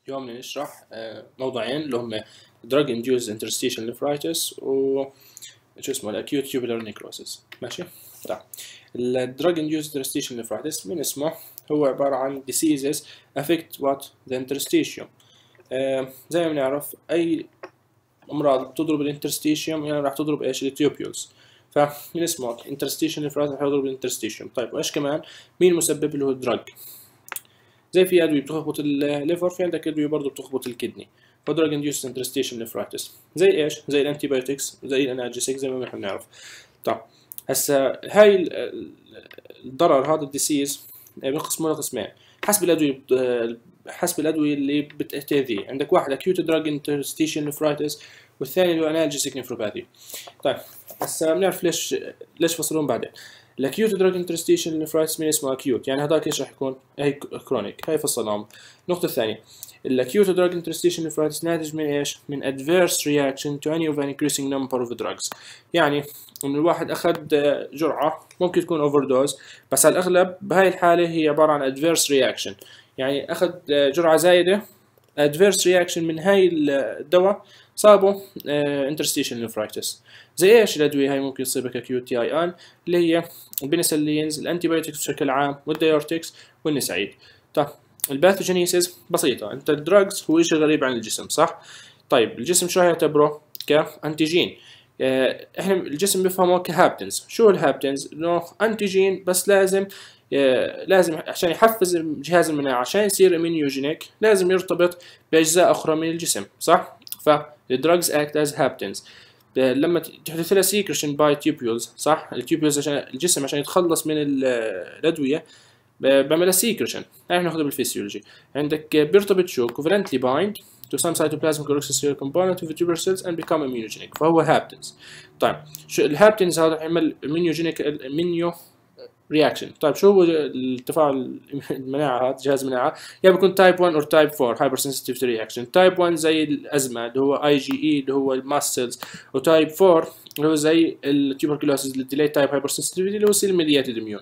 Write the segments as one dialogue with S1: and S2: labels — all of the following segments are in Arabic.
S1: اليوم بدنا نشرح موضوعين اللي هم Drug Induced Interstitial Nephritis و شو اسمه Acute Tubular Necrosis. ماشي؟ طيب ال Drug Induced Interstitial Nephritis من اسمه هو عبارة عن diseases affect what the interstitium. زي ما بنعرف أي أمراض بتضرب الانترستيشيوم يعني راح تضرب إيش؟ التيوبيولز. فمن اسمه Interstitial Nephritis راح يضرب الانترستيشيوم. طيب وإيش كمان؟ مين المسبب اللي هو الدراج؟ زي في ادويه بتخبط الليفر، في عندك ادويه برضه بتخبط الكدني. فدراج انديوست انترستيشن نيفرايتس زي ايش؟ زي الانتيبيوتكس زي الانالجيسيك زي ما احنا بنعرف. طيب هسا هاي الضرر هذا الديسيز بنقسمه لقسمين حسب الادويه اللي بتأذيه. عندك واحد اكيوت دراج انترستيشن نيفرايتس والثاني اللي هو انالجيسيك نيفروباثي. طيب هسا بنعرف ليش فصلون بعدين. الاكيوت دراج انترستيشن نيفرايتس من اسمه اكيوت يعني هذاك ايش راح يكون؟ هي كرونيك، هي فصلناهم. النقطة الثانية الاكيوت دراج انترستيشن نيفرايتس ناتج من ايش؟ من adverse reaction to any of an increasing number of drugs. يعني ان الواحد اخذ جرعة ممكن تكون اوفر دوز، بس على الاغلب بهاي الحالة هي عبارة عن adverse reaction، يعني اخذ جرعة زايدة adverse reaction من هاي الدواء صابوا interstitial nephritis. زي ايش الادويه هاي ممكن تصيبك اكيوت تي اي ان؟ اللي هي البنسلينز، الانتيبيوتكس بشكل عام، والديورتكس والنسايد. طيب الباثوجينيسيس بسيطه، انت الدراجز هو شيء غريب عن الجسم صح؟ طيب الجسم شو يعتبره؟ كانتيجين. احنا الجسم بيفهمه كهابتنز. شو الهابتنز؟ انه انتيجين بس لازم عشان يحفز جهاز المناعه عشان يصير امينيوجينيك لازم يرتبط باجزاء اخرى من الجسم صح؟ فالدراجز اكت از هابتنز. لما تحدث لها سيكريشن باي تيوبيولز صح؟ التيوبيولز عشان الجسم عشان يتخلص من الادويه بعملها سيكريشن. هاي بناخذها بالفسيولوجي. عندك بيرتبط شو؟ covalently bind to some cytoplasmic or extracellular component of the tubular cells and become immunogenic. فهو هابتنز. طيب شو الهابتنز هذا يعمل immunogenic رياكشن. طيب شو هو التفاعل المناعه هذا جهاز المناعه؟ يا بيكون تايب 1 او تايب 4 هايبر سنسيتيفيتي رياكشن. تايب 1 زي الازمه اللي هو اي جي اي اللي هو الماست سيلز، وتايب 4 اللي هو زي التيوبركلوسيس الديلي تايب هايبر سنسيتيفيتي اللي هو سيل اميون.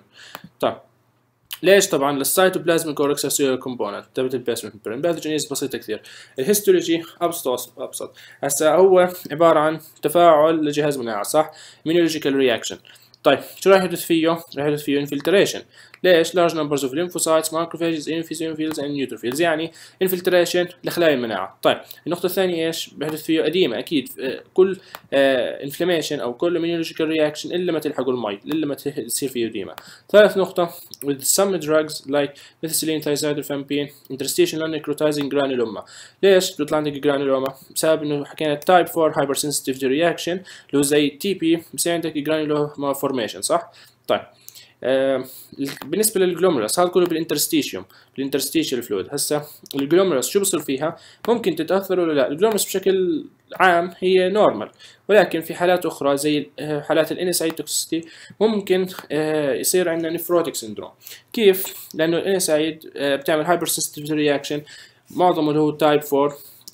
S1: طيب ليش؟ طبعا للسيتوبلازميك اور اكستراسيلولار كومبوننت تبعت البيسمنت ممبرين. باثوجينيز بسيطه كثير. الهيستولوجي ابسط. هسا هو عباره عن تفاعل لجهاز المناعه صح؟ immunological reaction. طيب شو راح يحدث فيه؟ راح يحدث فيه infiltration. ليش؟ large numbers of lymphocytes, macrophages, eosinophils and neutrophils، يعني infiltration لخلايا المناعة. طيب النقطة الثانية ايش؟ بيحدث فيه أديمة أكيد. كل inflammation أو كل immunological reaction إلا ما تلحقوا المي، إلا ما تصير فيه أديمة. ثالث نقطة with some drugs like methicillin, thiazide, interstitial non-necrotizing granuloma. ليش بيطلع عندك جرانولوما؟ بسبب إنه حكينا type 4 hypersensitivity reaction اللي هو زي تي بي بصير عندك جرانولوما فورميشن صح؟ طيب بالنسبه للجلوميرس هذا كله بالانترستيشال فلويد. هسه الجلوميرس شو بصير فيها؟ ممكن تتاثر ولا لا؟ الجلوميرس بشكل عام هي نورمال، ولكن في حالات اخرى زي حالات الانسايد توكسيتي ممكن يصير عندنا نيفروتيك سيندروم. كيف؟ لانه الانسايد بتعمل هايبر سنسيتيفيتي رياكشن معظمه اللي هو تايب 4،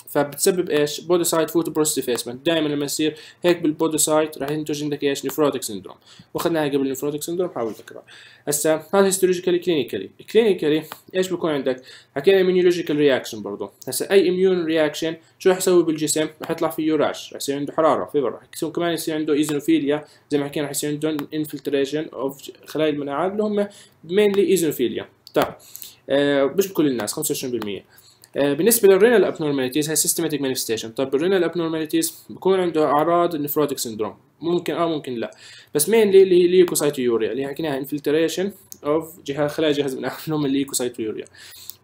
S1: فبتسبب ايش؟ بودوسايت فوتوبروست افيسمنت. دائما لما يصير هيك بالبودوسايت راح ينتج عندك ايش؟ نيفروتيك سيندروم. واخذناها قبل النيفروتيك سيندروم، حاول تكرر. هسه هذا هيستولوجيكالي كلينيكالي ايش بيكون عندك؟ حكينا اميونولوجيكال رياكشن برضه. هسه اي اميون رياكشن شو راح يسوي بالجسم؟ راح يطلع فيه راش، راح يصير عنده حراره فيبر، راح يصير كمان يصير عنده ايزونوفيليا زي ما حكينا، راح يصير عنده انفلتريشن اوف خلايا المناعه اللي هم مينلي ايزونوفيليا. طيب مش بكل الناس 25%. بالنسبه للرينال ابنورماليتيز هي سيستماتيك مانيفستيشن. طب الرينال ابنورماليتيز بكون عنده اعراض النفروتيك سيندروم، ممكن ممكن لا، بس مينلي اللي هي ليوكوسايتويوريا اللي حكيناها انفلتريشن اوف خلايا جهاز المناعه اللي هم الليوكوسايتويوريا.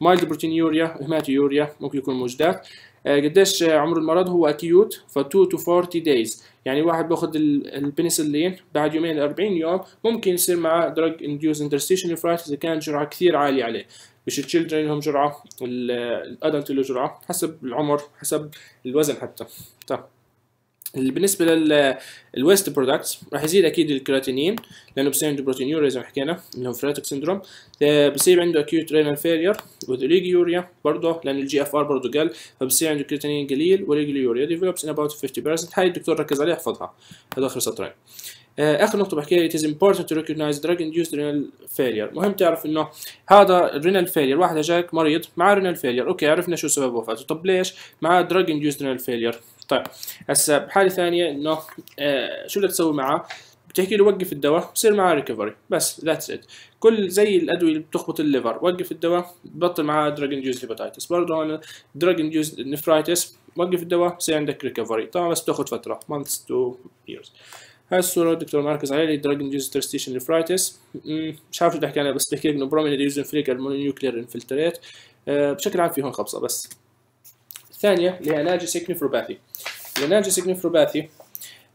S1: مايلد بروتينيوريا، هيماتويوريا ممكن يكون موجودات. قديش عمر المرض؟ هو اكيوت ف 2 to 40 days، يعني واحد باخذ البنسلين بعد يومين ل 40 يوم ممكن يصير معه دراج انديوز انترستيشن نيفرايتس اذا كانت جرعه كثير عاليه عليه. مش التشيلدرن لهم جرعه، الادلت له جرعه حسب العمر حسب الوزن حتى. طيب بالنسبه للويست برودكتس راح يزيد اكيد الكرياتينين لانه بصير عنده بروتينيوريا زي ما حكينا اللي هو فريتك سيندروم. بصير عنده اكيوت رينال فيلير والاوليجيوريا برضه لان الجي اف ار برضه قل، فبصير عنده كرياتينين قليل والاوليجيوريا ديفلوبس ان اباوت 50%. هاي الدكتور ركز عليها احفظها، هذا اخر سطرين. اخر نقطه بحكيها it is important to recognize drug induced renal failure. مهم تعرف انه هذا الرينال فيلير، واحد جاك مريض مع رينال فيلير، اوكي عرفنا شو سبب وفاته، طب ليش مع drug induced renal failure؟ طيب هسه بحاله ثانيه انه شو بدك تسوي معه؟ بتحكي له وقف الدواء بصير معاه ريكفري، بس ذاتس ات. كل زي الادويه اللي بتخبط الليفر، وقف الدواء بطل معاه دراج انديوز هيباتايتس، برضه هون دراج انديوز نفرايتس، وقف الدواء بصير عندك ريكفري، طبعا بس بتاخذ فتره months to years. هاي الصوره الدكتور مركز عليها دراج انديوز interstitial نفرايتس، مش عارف شو بدي احكي عنها، بس بحكي لك انه بروميننت يوزن فريك المونونيوكلير انفلتريت، بشكل عام في هون خبصه بس. الثانيه اللي هي انالجيسيك نفروباثي. الانالجيسيك نفروباثي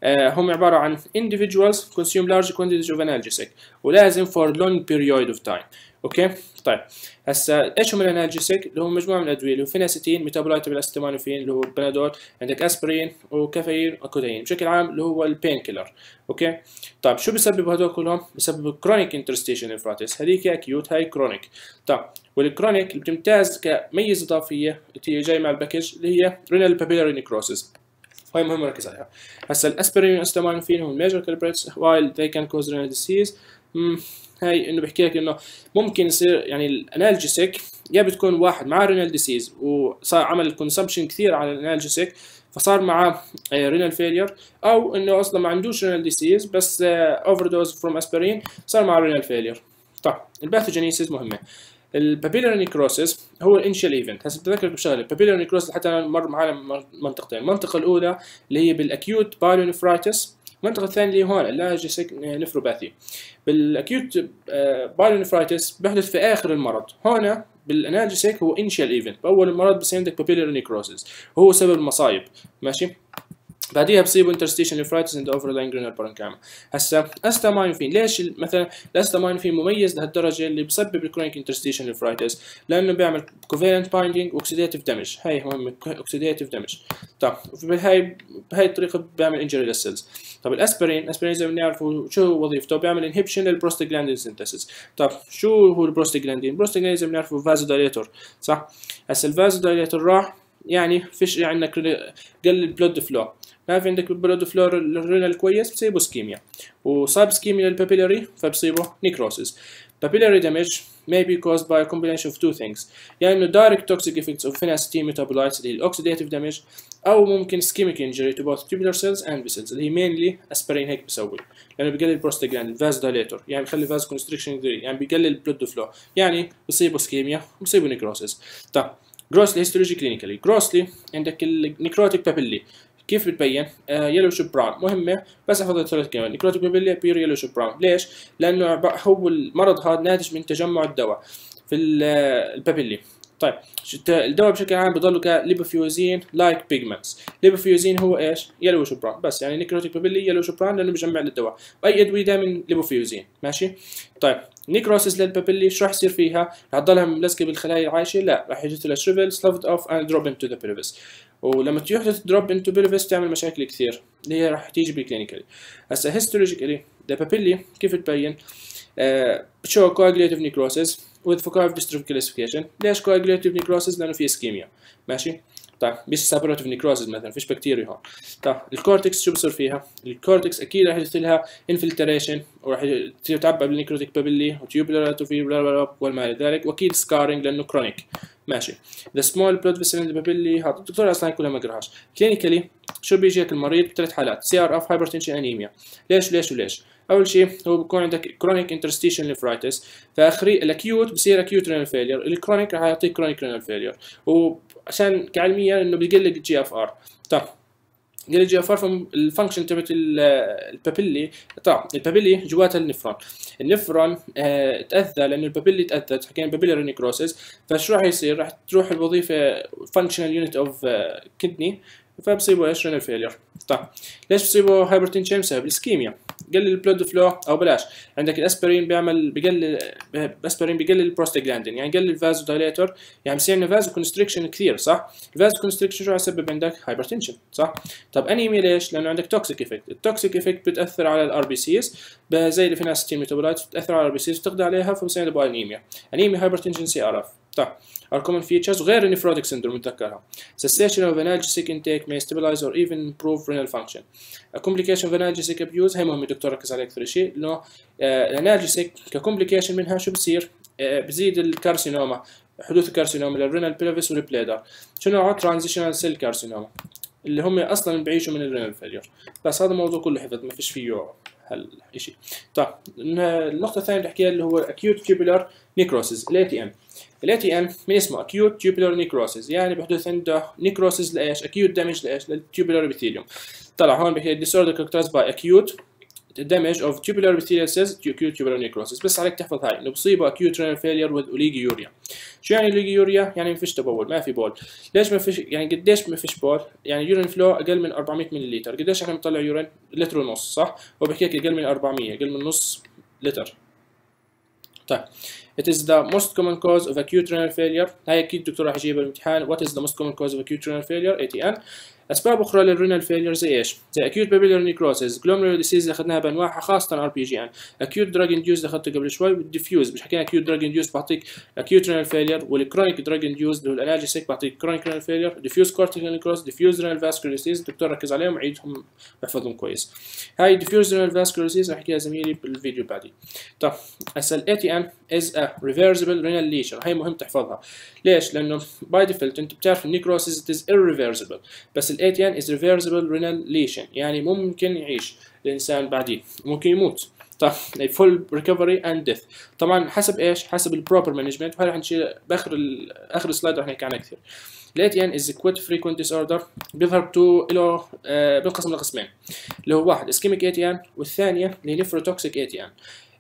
S1: هم عبارة عن individuals consume large quantities of analgesic ولازم for long period of time. اوكي طيب هسا ايش هم الانالجيسيك؟ اللي هم مجموعة من الادوية اللي هو فيناستين، ميتابولايت بالاستامينوفين اللي هو البنادول، عندك اسبرين وكافيين وكودايين، بشكل عام اللي هو البين كيلر. اوكي طيب شو بسبب هذول كلهم؟ بسبب كرونيك انترستيشن نفرايتس، هذيك اكيوت هاي كرونيك. طيب والكرونيك اللي بتمتاز كميزة اضافية اللي جاي مع الباكج اللي هي رينال بابيلاري نيكروسيس، هاي مهم نركز عليها. هسا الاسبرين والاستامينوفين هم الميجر كالبريتس while they can cause renal disease. هاي انه بحكي لك انه ممكن يصير يعني الانالجيسيك يا بتكون واحد معاه رينال ديسيز وصار عمل كونسبشن كثير على الانالجيسيك فصار معاه رينال فيلير، او انه اصلا ما عندوش رينال ديسيز بس اوفر دوز فروم اسبرين صار معاه رينال فيلير. طيب الباثوجينيسيس مهمه. البابيلر نيكروسيس هو الانشال ايفنت. هسه بتذكرك بشغله، البابيلر نيكروسيس حتى انا مر معنا منطقتين، المنطقه الاولى اللي هي بالاكيوت بايلونيفرايتس، المنطقه الثانيه اللي هون الانالجيسيك نفروباثي. بالاكيوت بايلونيفرايتس بيحدث في اخر المرض، هون بالانالجيسيك هو انشال ايفنت، باول المرض بصير عندك بابيلر نيكروسيس وهو سبب المصايب، ماشي. بعديها بصيبوا انترستيشن نفرايتس اند اوفرلاين جرينال بارنكاما. هسا استامينوفين، ليش مثلا الاستامينوفين مميز لهالدرجه اللي بسبب الكرونيك انترستيشن نفرايتس؟ لانه بيعمل كوفالنت بايندينج واكسيديتيف دامج، هاي مهمه اوكسيديتيف دامج. طيب بهاي الطريقه بيعمل انجري للسيلز. طب الاسبرين زي ما بنعرفوا شو هو وظيفته؟ بيعمل انهبشن للبروستاجلاندين سينثيسيس. طب شو هو البروستاجلاندين؟ البروستاجلاندين زي ما بنعرفوا فازودايليتور، صح؟ هسا الفازودايليتور راح يعني فيش عندك قلل البلود فلو، ما في عندك البلود فلو الرينال كويس، بصيبه سكيميا، وصاب سكيميا للبابيلاري فبصيبه نيكروسيس. Papillary damage may be caused by a combination of two things، يعني انه direct toxic effects of phenacetin metabolites اللي هي oxidative damage، او ممكن ischemic injury to both tubular cells and vessels اللي هي mainly اسبرين هيك بيسوي، لانه بيقلل البروستاجلاند vasodilator، يعني بيخلي vaso constriction يعني بيقلل البلود فلو، يعني بصيبه سكيميا وبصيبه نيكروسيس. طيب جروسلي هيستولوجي كلينيكالي، جروسلي عندك النيكروتيك بابيلي كيف بتبين؟ يلوش براون، مهمه بس احفظ ثلاث كلمات، نيكروتيك بابيلي بير يلوش براون. ليش؟ لانه هو المرض هذا ناتج من تجمع الدواء في البابيلي. طيب الدواء بشكل عام بضلوا كليبوفيوزين لايك بيجمنتس، ليبوفيوزين هو ايش؟ يلوش براون، بس يعني نيكروتيك بابيلي يلوش براون لانه بجمع للدواء، واي ادويه دائما ليبوفيوزين، ماشي؟ طيب نيكروسيس للبابيلي شو راح يصير فيها؟ رح تضلها ملزقه بالخلايا العايشه؟ لا، راح يحدث لها شريفل سلافت اوف اند دروب انتو ذا بيلفس، ولما يحدث دروب انتو بيلفس تعمل مشاكل كثير اللي هي راح تيجي بالكلينيكالي. هسه هيستولوجيكالي ذا بابيلي كيف تبين؟ show coagulative necrosis with Focal dystrophic classification. ليش coagulative necrosis؟ لأنه في اسكيميا، ماشي؟ طيب مش سابوراتيف نيكروسيس مثلا، فيش بكتيريا هون. طيب الكورتكس شو بصير فيها؟ الكورتكس اكيد راح يصير لها انفلتريشن وراح تصير تعبى بالنيكروتيك بابيلي وتيوبولار اتروفي وما الى ذلك، واكيد سكارينج لانه كرونيك، ماشي. ذا سمول بلود فيسل ان ذا بابيلي، هذا الدكتور اصلا كلها ما قراهاش. كلينيكالي شو بيجيك المريض بثلاث حالات، سي ار اف، هايبرتنشن، انيميا. ليش وليش؟ اول شيء هو بيكون عندك كرونيك انترستيشن نفرايتس، فاخري الاكيوت بصير اكيوت رينال فيلير، الكرونيك راح يعطيك كرونيك رينال فيلير، وعشان كعلميا انه بيقل لك الجي اف ار. طيب قال الجي اف ار الفانكشن تبعت البابيلي. طيب البابيلي جواتها النفرون تاذى، لانه البابيلي تاذت، حكينا بابيلاري نيكروسيس، فشو راح يصير؟ راح تروح الوظيفه فانكشنال يونت اوف كدني، فبصيبه ايش؟ رينال فيلير. طيب ليش بصيبه هايبرتنشن؟ بسبب الاسكيميا، قلل البلود فلو، او بلاش عندك الاسبرين بيقلل البروستاجلاندين، يعني يقلل الفازو دايليتور، يعني بصير عندنا فازو كونستريكشن كثير، صح؟ الفازو كونستريكشن شو راح يسبب عندك؟ هايبرتنشن، صح؟ طب انيميا ليش؟ لانه عندك توكسيك افكت، التوكسيك افكت بتاثر على الار بي سيز زي الفيناستين ميتابولايتس، بتاثر على الار بي سيز وتقضي عليها، فبصير عندك انيميا، هايبرتنشن، سي ار اف. طيب are common features غير النفروتيك syndrome نتذكرها. cessation of analgesic intake may stabilize or even improve renal function. a complication of analgesic abuse هي مهم الدكتور ركز عليه أكثر شيء، لأنه الانالجيسيك ككومبليكيشن منها شو بصير؟ بزيد الكارسينوما، حدوث الكارسينوما للرينال بلفس والبليدر. شو نوعه؟ ترانزيشنال سيل كارسينوما اللي هم اصلا بيعيشوا من الرينال فيلير. بس هذا الموضوع كله حفظ، ما فيش فيه هالشيء. طيب النقطه الثانيه اللي بحكيها اللي هو acute tubular necrosis ال ATN من اسمه acute tubular necrosis، يعني بحدث عنده necrosis لايش؟ acute damage لايش؟ للtubular epithelium. طلع هون بحكي disorder characterized by acute damage of tubular epithelial cells to acute tubular necrosis. بس عليك تحفظ هاي انه بصيبه acute renal failure with oliguria. شو يعني oliguria؟ يعني ما فيش تبول، ما في بول. ليش ما فيش؟ يعني قديش ما فيش بول؟ يعني يورين فلو اقل من 400 ملل. قديش احنا بنطلع يورين؟ لتر ونص، صح؟ هو بحكي لك اقل من 400، اقل من نص لتر. طيب it is the most common cause of acute renal failure. هاي اكيد الدكتور راح يجيبها بالامتحان. what is the most common cause of acute renal failure ATN. اسباب اخرى للرينال فيلير زي ايش؟ زي acute papillary necrosis، glomerular disease اللي اخذناها بانواعها خاصه RPGN، acute drug induced اللي اخذته قبل شوي، والديفيوز مش حكينا acute drug induced بعطيك acute renal failure، والchronic drug induced اللي هو الانالجيسيك بعطيك chronic renal failure، diffuse cortical necrosis، diffuse renal vascular disease. الدكتور ركز عليهم وعيدهم واحفظهم كويس. هاي diffuse renal vascular disease رح احكيها زميلي بالفيديو بعدي. طيب هسه ال ATN is a reversible renal lesion. هاي مهم تحفظها. ليش؟ لانه باي ديفولت انت بتعرف النيكروسيس it is irreversible، بس ال ATN is reversible renal lesion، يعني ممكن يعيش الانسان بعديه، ممكن يموت. طيب full recovery and death. طبعا حسب ايش؟ حسب البروبر مانجمنت، وهذا حنشيل باخر اخر سلايد رح نحكي عنها كثير. ال ATN is a quite frequent disorder، بيظهر له بينقسم لقسمين، اللي هو واحد ischemic ATN والثانيه اللي هي nephrotoxic ATN.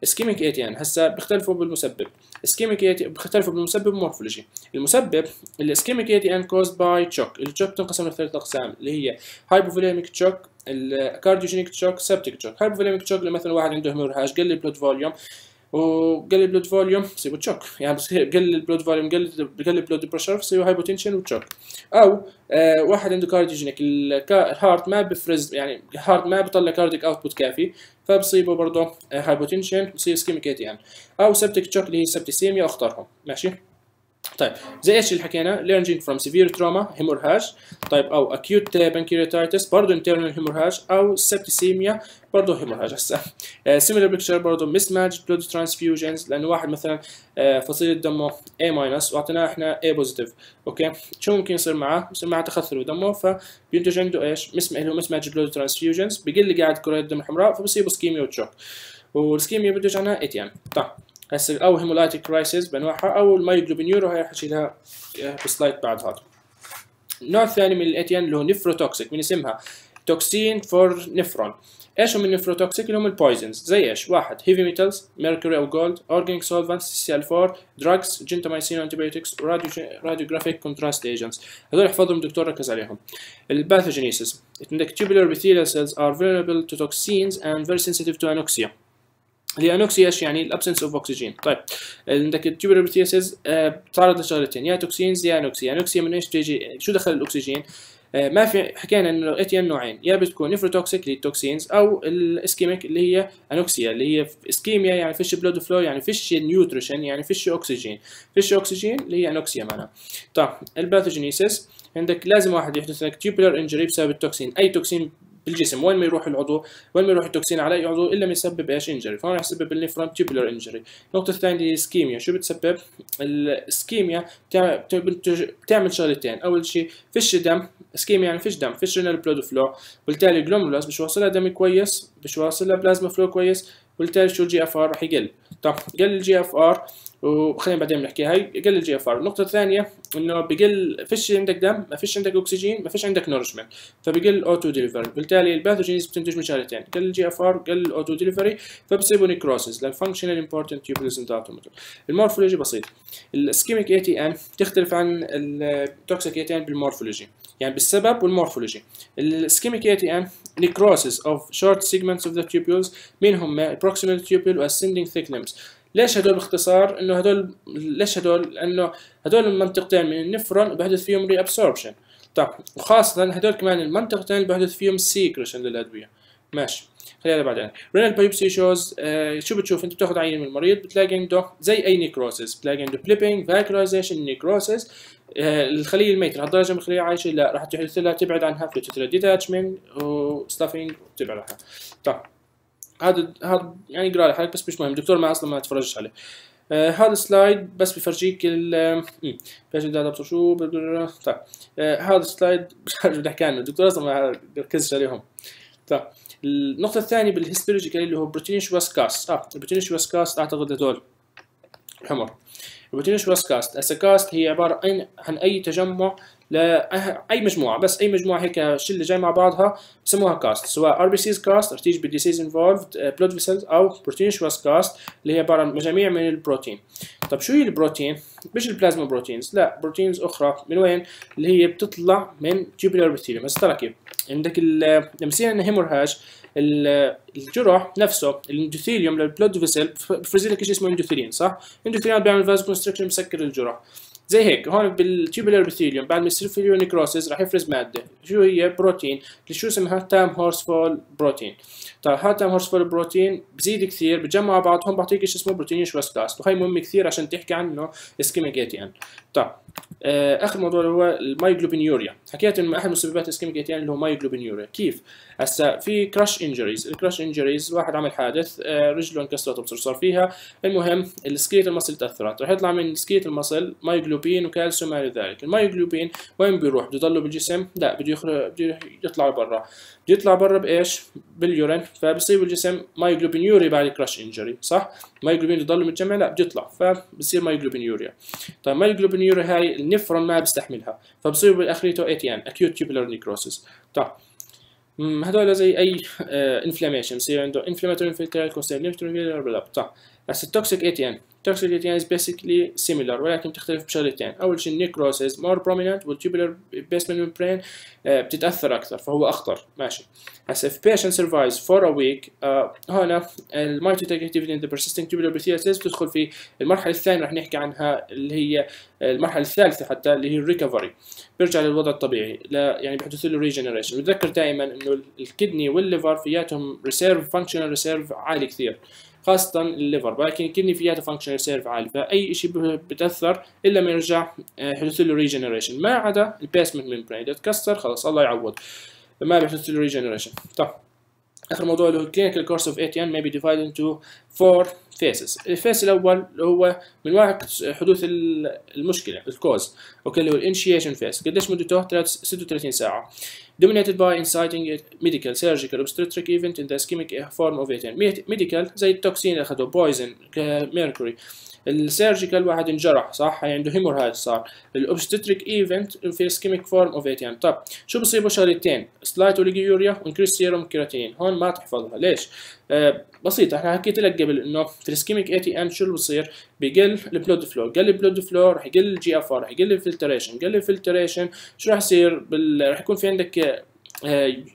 S1: ischemic ATN هسه بيختلفوا بالمسبب. ischemic ATN بيختلفوا بالمسبب ومورفولوجي. المسبب ischemic ATN caused by shock. الشوك تنقسم لثلاث اقسام اللي هي hypovolemic shock، الكارديوجينيك شوك، سبتيك شوك. hypovolemic shock مثلا واحد عنده هيمورهاج، قل البلود فوليوم، وقل البلود فوليوم بصيبه تشوك، يعني بصير قل البلود فوليوم، قل البلود بريشر بصير هايبوتنشن وتشوك. او واحد عنده كارديوجينيك، الهارت ما بفرز، يعني الهارت ما بيطلع كارديك اوتبوت كافي، فبصيبه برضه هايبوتنشن بصير اسكيميك ATN. او سبتيك تشوك اللي هي سبتيسيميا واخطرهم. ماشي. طيب زي ايش اللي حكينا؟ ليرنجينج فروم سيفير تروما هيمورهاج، طيب او اكيوت بانكرياتايتس برضه انترنال هيمورهاج، او سبتيسيميا برضه هيمورهاج. هسه سيميلر بيكتشر برضه مس ماتش بلود ترانسفيوجنز، لانه واحد مثلا فصيله دمه A- واعطيناه احنا A بوزيتيف، اوكي شو ممكن يصير معه؟ يصير معه تخثر بدمه، فبينتج عنده ايش؟ مس ماتش بلود ترانسفيوجنز، بقل قاعد كرات الدم الحمراء، فبصيبه سكيميا وتشوك، والسكيميا بينتج عنها ATN. طيب هسه او هيمولايتيك كرايسيس بانواعها، او المايوجلوبينيورو، هي حشيلها بسلايد بعد هذا. النوع الثاني من الاتيان اللي هو نيفروتوكسيك، من اسمها توكسين فور نيفرون. ايش هم النيفروتوكسيك؟ اللي هم البويزنز زي ايش؟ واحد هيفي ميتالز، ميركوري او جولد، اورجانيك سولفنتس CL4، دراجز، جنتاميسين انتيبيوتكس، راديوجرافيك كونتراست ايجنتس. هذول احفظهم الدكتور ركز عليهم. الباثوجينيسيس، عندك tubular epithelial cells are vulnerable to toxins and very sensitive to anoxia. الانوكسيا ايش يعني؟ الابسنس اوف اوكسجين. طيب عندك التيوبولار ابيثيليال سيلز بتعرض لشغلتين، يا توكسينز يا انوكسيا. انوكسيا من ايش تيجي؟ شو دخل الاكسجين؟ ما في، حكينا انه ATN نوعين، يا بتكون نيفروتوكسيك اللي التوكسينز، او الاسكيميك اللي هي انوكسيا اللي هي اسكيميا، يعني فيش بلود فلو، يعني فيش نيوتريشن، يعني فيش اكسجين، فيش اكسجين اللي هي انوكسيا معناها. طيب الباثوجينيسيس عندك لازم واحد يحدث لك تيوبولار انجري بسبب التوكسين. اي توكسين بالجسم وين ما يروح العضو، وين ما يروح التوكسين على اي عضو الا ما يسبب ايش؟ انجري، فهون راح يسبب النيفرون تيوبولار انجري. النقطه الثانيه هي اسكيميا. شو بتسبب؟ الاسكيميا بتعمل شغلتين، اول شيء فيش دم، اسكيميا يعني فيش دم، فيش رينال بلود فلو، وبالتالي الجلومولاس مش واصلها دم كويس، مش واصلها بلازما فلو كويس، وبالتالي شو الGFR راح يقل. طب قل الGFR، وخلينا بعدين نحكي هاي قل الGFR. النقطة الثانية انه بقل، فيش عندك دم، ما فيش عندك اكسجين، ما فيش عندك نورشمنت، فبقل اوتو ديليفري، بالتالي الباثوجينز بتنتج من شغلتين، قل الGFR قل الاوتو ديليفري، فبصيبوا نيكروسيس للفانكشنال امبورتنت تيوبولز داتومتر. المورفولوجي بسيط. الاسكيميك ATN تختلف عن التوكسيك ATN بالمورفولوجي، يعني بالسبب والمورفولوجي. الاسكيميك ATN necrosis of short segments of the tubules، منهم proximal tubule و ascending thick limbs. ليش هدول باختصار؟ انه هدول، ليش هدول؟ لانه هدول المنطقتين من النفرون بحدث فيهم ري ابسوربشن. طيب وخاصة هدول كمان المنطقتين اللي بحدث فيهم سيكريشن للادوية. ماشي. خلينا بعدين. renal biopsy shows شو بتشوف؟ انت بتاخذ عينه من المريض بتلاقي عنده زي اي نيكروسيس، بتلاقي عنده بليبينج فاكولايزيشن نيكروسيس. الخليه الميته رح تضلها جنب الخليه عايشه؟ لا، رح تحدث لها تبعد عنها فلوتيتلا ديتاتشمنت وستافينج وتبعد عنها. طيب هذا يعني اقرا لحالك بس مش مهم، الدكتور ما اصلا ما تفرجش عليه. هذا سلايد بس بفرجيك فايش داتا شو طيب هذا سلايد مش عارف بدي احكي عنه، الدكتور اصلا ما ركزش عليهم. طيب النقطة الثانية بالهيستولوجيكال اللي هو بروتينيشوس كاست. البروتينيشوس كاست اعتقد هذول حمر. البروتينيشوس كاست، هسه كاست هي عبارة عن أي تجمع لأي مجموعة، بس أي مجموعة هيك شلة جاي مع بعضها بسموها كاست، سواء ار بي سيز كاست رح تيجي بالديسيز انفولفد بلود فيسلز، أو بروتينيشوس كاست اللي هي عبارة عن مجاميع من البروتين. طب شو هي البروتين؟ مش البلازما بروتينز، لا بروتينز أخرى. من وين؟ اللي هي بتطلع من tubular epithelium. هسه ترى كيف عندك لما يصير عندنا هيمورهاج الجرح نفسه الاندوثيليوم للبلود فيسل بفرز لك شيء اسمه اندوثيلين، صح؟ اندوثيلين بيعمل فاز كونستركشن بسكر الجرح. زي هيك هون بالتيوبولار ابيثيليوم بعد ما يصير فيه نيكروسيس راح يفرز ماده، شو هي؟ بروتين، اللي شو اسمها؟ تام هورسفول بروتين. طيب هذا تام هورسفول بروتين بزيد كثير بتجمع بعض، هون بعطيك شيء اسمه بروتينيشوس كاست، وهي مهم كثير عشان تحكي عنه اسكيميك اي تي ان. طيب اخر موضوع اللي هو المايوجلوبينيوريا. حكيت انه احد مسببات اسكيميك اي تي ان اللي هو مايوجلوبينيوريا. كيف؟ هسه في كراش انجريز، الكراش انجريز واحد عمل حادث رجله انكسرت وبصر صار فيها، المهم السكيلت المصل تاثرت، راح يطلع من سكيلت المصل مايوجلوبين وكالسيوم ما الى ذلك. المايوجلوبين وين بيروح؟ بده يضله بالجسم؟ لا، بده يطلع برا. بده يطلع برا بايش؟ باليورين، فبصيب الجسم مايوجلوبينيوريا بعد كراش انجري، صح؟ مايوجلوبين يضل متجمع؟ لا، بده يطلع، فبصير مايوجلوبينيوريا. طيب مايوجلوبينيوريا هاي النفرون ما بيستحملها، فبصير بالاخريته اي تي ان Acute Tubular Necrosis. طيب هذول زي اي انفلاميشن بصير عنده انفلاماتوري انفلترال كونستيبليتوري بلا. طيب هسه التوكسيك اي تي ان، التوكسيك اي تي ان از بيسكلي سيميلر ولكن بتختلف بشغلتين. اول شيء النيكروسيس مور بروميننت والتوبولار بيسمنت ممبرين بتتاثر اكثر فهو اخطر، ماشي. هسه if patient survives for a week هنا الميتوتيك activity in the persisting tubular epithelial cells بتدخل في المرحله الثانيه رح نحكي عنها اللي هي المرحله الثالثه حتى اللي هي الريكفري، بيرجع للوضع الطبيعي، لا يعني بحدث له ريجنريشن. بتذكر دائما انه الكدني والليفر فياتهم ريسيرف فانكشنال ريسيرف عالي كثير، خاصة الليفر، لكن الكدني فيها فانكشنال ريسيرف عالي، فأي شيء بتأثر إلا ما يرجع يحدث له ريجنريشن، ما عدا البيسمنت ممبرين إذا تكسر خلاص الله يعوض ما بيحدث له ريجنريشن. طيب آخر موضوع اللي هو clinical course of ATN may be divided into 4 phases. الفيس الأول اللي هو من وقت حدوث المشكلة الكوز، أوكي، اللي هو الانشيشن فيس، قديش مدته؟ 36 ساعة. Dominated by inciting medical, surgical, obstetric event in the ischemic form of ATN. medical زي التوكسين اللي أخذوه poison mercury. السيرجيكال واحد انجرح، صح، عنده هيمورهاج صار. الاوبستريك ايفنت في اسكيميك فورم اوف ATN. طب شو بصيبوا؟ شغلتين، سلايت اوليجيوريا وانكريس سيروم كيراتين. هون ما تحفظها ليش؟ بسيطة، احنا حكيت لك قبل انه في الاسكيميك ATN شو اللي بصير؟ بقل البلود فلو، قل البلود فلو رح يقل الجي اف ار، رح يقل الفلتريشن، قل الفلتريشن شو رح يصير؟ رح يكون في عندك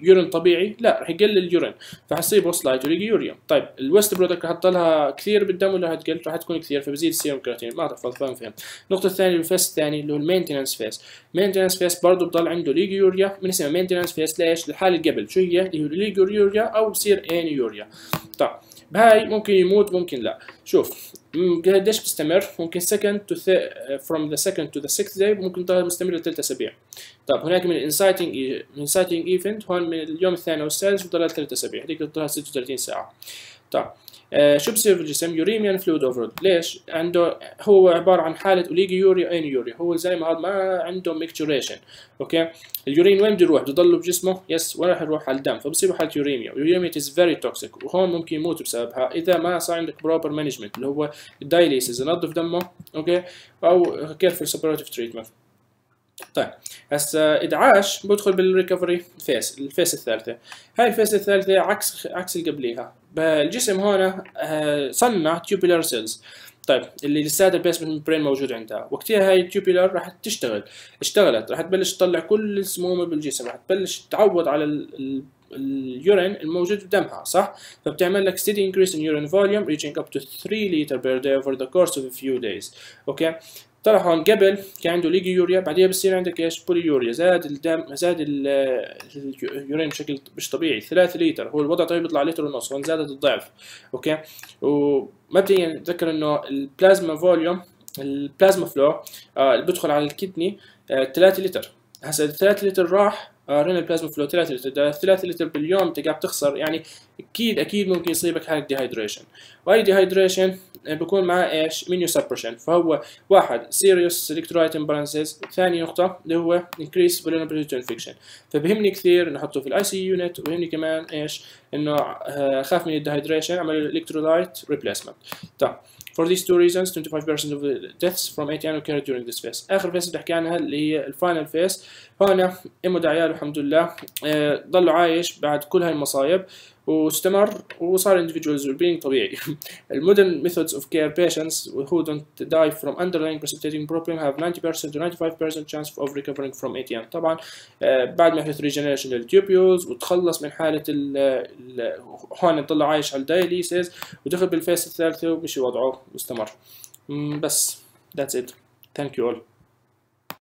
S1: يورين طبيعي؟ لا، رح يقل اليورين فحصيبه سلايت اوليجيوريا. طيب الويست برودكت رح تضلها كثير بالدم ولا هتقل؟ رح تكون كثير فبزيد السيروم كراتين. ما تحفظ، فهم. النقطة الثانية الفيس الثاني اللي هو المينتنس فيس. المينتنس فيس برضه بضل عنده ليجيوريا، من اسمها مينتنس فيس ليش؟ الحالة اللي قبل شو هي؟ اللي هو ليجيوريا او بصير انيوريا. طيب بهاي ممكن يموت ممكن لا. شوف قديش بتستمر؟ ممكن from the second to the sixth day، ممكن تضل مستمر ل3 أسابيع. طيب هناك من inciting event هون من اليوم الثاني والسادس بتضل 3 أسابيع، هذيك بتضلها 36 ساعة. طيب شو بصير في الجسم؟ يوريميان فلويد اوفرلود. ليش؟ عنده هو عبارة عن حالة اوليجيوريا انيوريا، هو زي ما هذا ما عنده ميكتوريشن، اوكي. اليورين وين بده يروح؟ بده يضل بجسمه؟ يس، وين راح يروح؟ على الدم، فبصير حالة يوريميا، واليوريميا از فيري توكسيك، وهون ممكن يموت بسببها اذا ما صار عندك بروبر مانجمنت اللي هو الدايليسيس، ينظف دمه، اوكي، او كيرفول سيبراتيف تريتمنت. طيب هسه ادعاش بدخل بالريكفري فيس، الفيس الثالثه. هاي الفيس الثالثه عكس اللي قبليها. الجسم هون صنع تيوبولار سيلز، طيب اللي لساتها البيسمنت ممبرين موجود عندها، وقتها هاي التيوبولار راح اشتغلت راح تبلش تطلع كل السموم بالجسم، راح تبلش تعوض على اليورين الموجود بدمها، صح؟ فبتعمل لك steady increase in urine volume reaching up to 3 liter per day over the course of a few days، اوكي. طلع هون قبل كان عنده ليجيوريا، بعدين بصير عندك ايش؟ بوليوريا، زاد الدم، زاد اليورين بشكل مش طبيعي، 3 لتر، هو الوضع طبيعي بيطلع لتر ونص، هون زادت الضعف. اوكي. ومبدئيا تذكر انه البلازما فوليوم، البلازما فلو اللي بدخل على الكدني 3 لتر. هسه 3 لتر راح رينا البلازما فلو 3 لتر، 3 لتر باليوم انت قاعد تخسر، يعني اكيد ممكن يصيبك حالة ديهايدريشن، واي ديهايدريشن بيكون معاه ايش؟ مينيو سبرشن. فهو واحد سيريوس الكترولايت امبالانسز، ثاني نقطة اللي هو increase vulnerability to infection. فبهمني كثير نحطه في الاي سي يونت، وبهمني كمان ايش؟ انه خاف من الديهايدريشن، عمل الكترولايت ريبليسمنت. طيب for these two reasons 25% of the deaths from ATN occurred during this phase. اخر فيس اللي حكي عنها اللي هي الفاينل فيس، هون امه دعياله الحمد لله ضل عايش بعد كل هاي المصايب واستمر وصار individuals well-being طبيعي. modern methods of care patients who don't die from underlying precipitating problem have 90% to 95% chance of recovering from ATN. طبعا بعد ما يحدث regeneration للتوبيولز وتخلص من حالة هون ضل عايش على الدايليسيس ودخل بالفيس الثالثة ومشي وضعه واستمر. بس that's it. Thank you all.